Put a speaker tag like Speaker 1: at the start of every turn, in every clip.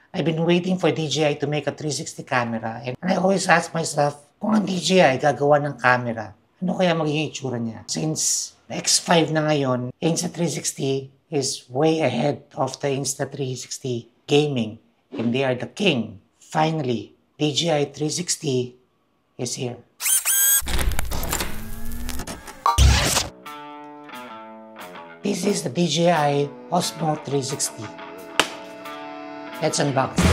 Speaker 1: I've been waiting for DJI to make a 360 camera and I always ask myself, kung ang DJI gagawa ng camera, ano kaya magiging itsura niya? Since X5 na ngayon, Insta360 is way ahead of the Insta360 gaming and they are the king. Finally, DJI 360 is here. This is the DJI Osmo 360. Let's unbox this.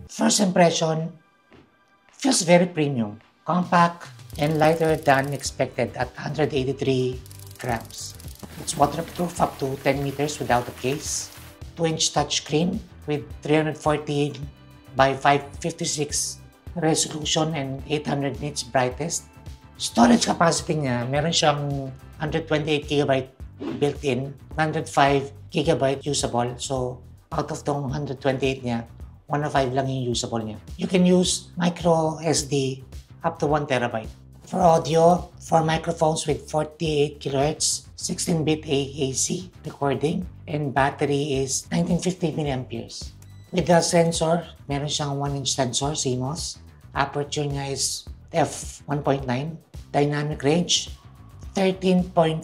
Speaker 1: First impression, feels very premium, compact, and lighter than expected at 183 grams. It's waterproof up to 10 meters without a case. 2-inch touchscreen with 340 by 556 resolution and 800 nits brightest. Storage capacity niya, meron siyang 128GB built-in, 105GB usable. So, out of tong 128 niya, 105 lang yung usable niya. You can use micro SD up to 1TB. For audio, 4 microphones with 48 kHz, 16-bit AAC recording, and battery is 1950 mAh. With the sensor, meron siyang 1-inch sensor, CMOS. Aperture niya is f1.9. Dynamic range, 13.5.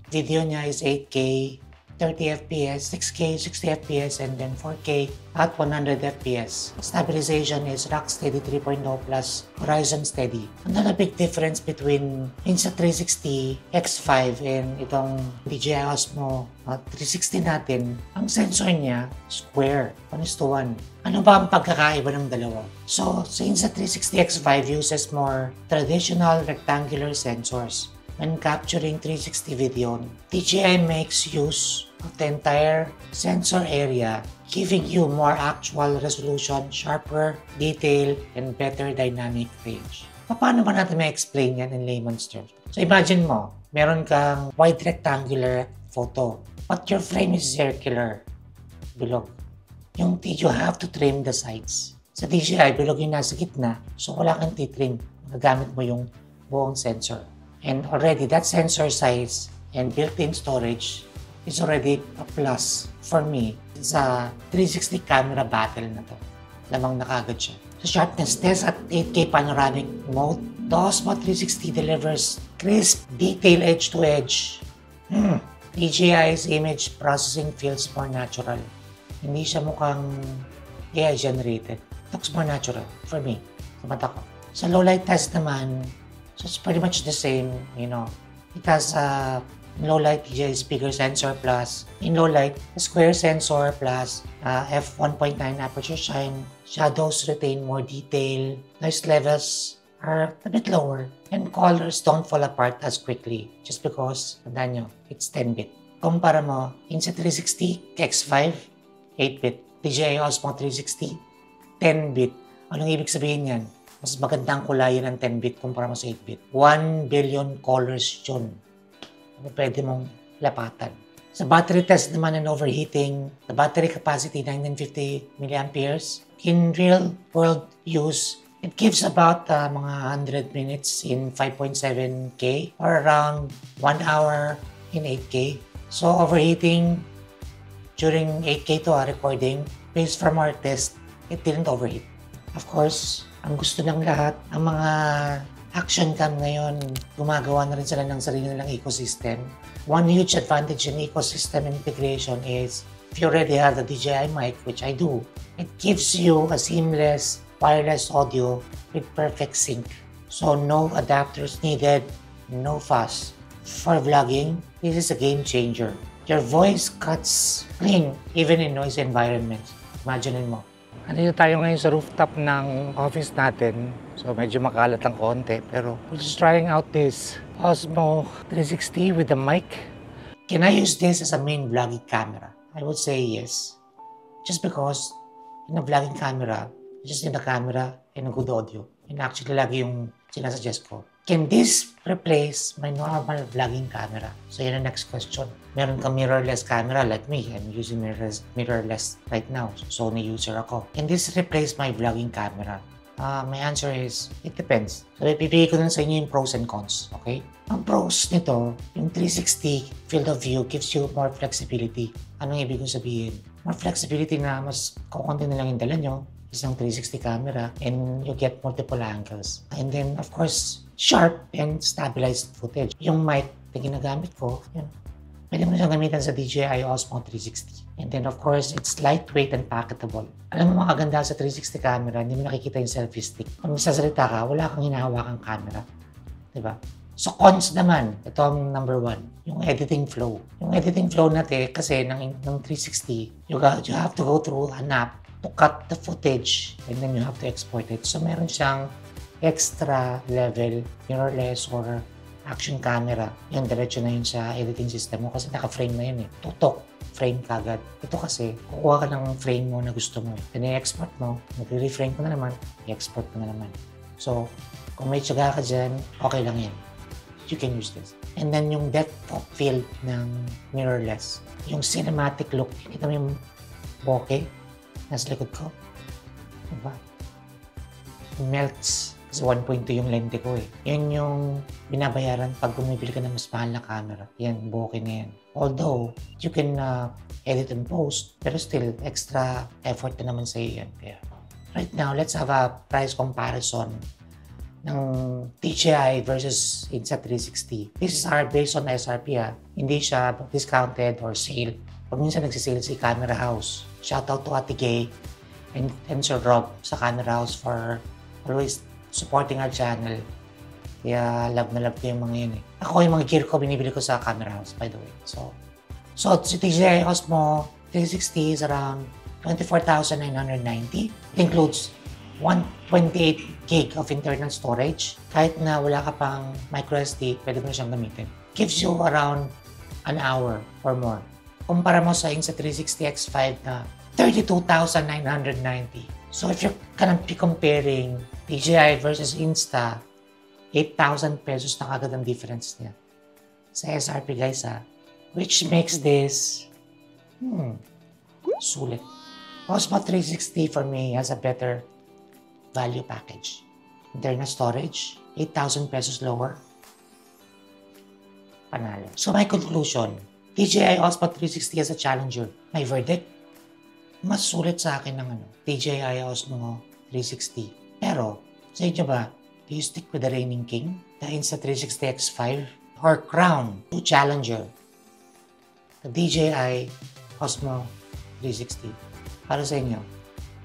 Speaker 1: Video niya is 8K, 30fps, 6K, 60fps, and then 4K at 100fps. Stabilization is Rocksteady 3.0 plus Horizon Steady. Another big difference between Insta360 X5 and itong DJI Osmo 360 natin, ang sensor niya, square, 1:1. Ano ba ang pagkakaiba ng dalawa? So, sa Insta360 X5 uses more traditional rectangular sensors. When capturing 360 video, DJI makes use of the entire sensor area, giving you more actual resolution, sharper detail, and better dynamic range. Paano ba natin ma-explain yan in layman's terms? So imagine mo, meron kang wide rectangular photo, but your frame is circular, bilog. You have to trim the sides. Sa DJI, bilog yung nasa gitna, so wala kang titrim. Magagamit mo yung buong sensor. And already, that sensor size and built-in storage is already a plus for me sa 360 camera battle na to. Lamang na kagad siya. Sa sharpness test at 8K panoramic mode, the Osmo 360 delivers crisp, detail edge-to-edge. DJI's image processing feels more natural. Hindi siya mukhang AI-generated. Looks more natural for me, sa mata ko. Sa low-light test naman, so it's pretty much the same, you know. It has a low light DJI speaker sensor plus, in low light, a square sensor plus f1.9 aperture shine. Shadows retain more detail. Noise levels are a bit lower. And colors don't fall apart as quickly just because, tandaan nyo, it's 10-bit. Kumpara mo, Insta360 X5, 8-bit. DJI Osmo 360, 10-bit. Anong ibig sabihin yan? Mas magandang kulayan ng 10-bit kumpara mo sa 8-bit. 1 billion colors yun. Pwede mong lapatan. Sa battery test naman and overheating, the battery capacity 1950 mAh. In real-world use, it gives about mga 100 minutes in 5.7K or around 1 hour in 8K. So overheating during 8K to recording, based from our test, it didn't overheat. Of course, ang gusto ng lahat, ang mga action cam ngayon, gumagawa na rin sila ng sarili nilang ecosystem. One huge advantage in ecosystem integration is, if you already have the DJI mic, which I do, it gives you a seamless wireless audio with perfect sync. So no adapters needed, no fuss. For vlogging, this is a game changer. Your voice cuts clean even in noisy environments. Imagine mo. Andito tayo ngayon sa rooftop ng office natin. So medyo makalat ang konti. Pero we're just trying out this Osmo 360 with the mic. Can I use this as a main vlogging camera? I would say yes. Just because in a vlogging camera, you just need a camera and a good audio. Yun actually lagi yung sinasuggest ko. Can this replace my normal vlogging camera? So yun ang next question. Meron kang mirrorless camera like me. I'm using mirrorless right now. Sony user ako. Can this replace my vlogging camera? My answer is, it depends. So ipipigay ko nun sa inyo yung pros and cons. Okay? Ang pros nito, yung 360 field of view gives you more flexibility. Anong ibig kong sabihin? More flexibility na mas kukunti na lang yung dala nyo. Isang 360 camera and you get multiple angles. And then, of course, sharp and stabilized footage. Yung mic na ginagamit ko, yun, pwede mo siyang gamitan sa DJI Osmo 360. And then, of course, it's lightweight and packetable. Alam mo, makaganda sa 360 camera, hindi mo nakikita yung selfie stick. Kung magsasalita ka, wala kang hinahawakang camera. Diba? So, cons naman, ito ang number 1, yung editing flow. Yung editing flow natin, kasi ng 360, you have to go through an app to cut the footage and then you have to export it. So, meron siyang extra level, mirrorless or action camera. Yung diretso na yun sa editing system mo kasi naka-frame na yun eh. Tutok, frame kagad. Ito kasi, kukuha ka ng frame mo na gusto mo. Then i-export mo, mag-reframe ko na naman, i-export ko na naman. So, kung may tsaga ka dyan, okay lang yan. You can use this. And then yung depth of field ng mirrorless. Yung cinematic look. Kita mo yung bokeh nasa likod ko. Diba? Melts. Kasi 1.2 yung lente ko eh. Yan yung binabayaran pag bumibili ka ng mas mahal na camera. Yan, bokeh na yan. Although, you can edit and post, pero still, extra effort na naman sa iyo yan. Kaya, right now, let's have a price comparison ng DJI versus Insta360. This is based on SRP ha. Hindi siya discounted or sale. Pag minsan nagsisale si Camera House. Shoutout to Ate Gay and Sir Rob sa Camera House for always supporting our channel. Kaya love na love ko yung mga yun eh. Ako yung mga gear ko, binibili ko sa Camera House, by the way. So si DJI Osmo 360 is around 24,990. It includes 128 gig of internal storage. Kahit na wala ka pang microSD, pwede mo na siyang gamitin. Gives you around an hour or more. Kumpara mo sa Insta360 X5 na 32,990. So if you're gonna be comparing DJI versus Insta, 8,000 pesos na kagad ang difference niya sa SRP guys ha. Which makes this sulit. Osmo 360 for me has a better value package. Internal storage, 8,000 pesos lower. Panalo. So my conclusion, DJI Osmo 360 as a challenger. My verdict, mas sulit sa akin ng DJI Osmo 360. Pero, sa inyo ba, do you stick with the reigning king, the Insta360 X5, or crown to challenger, the DJI Osmo 360? Para sa inyo,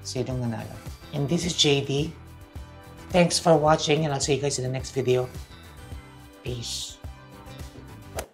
Speaker 1: sinong nanalo? And this is JD. Thanks for watching and I'll see you guys in the next video. Peace.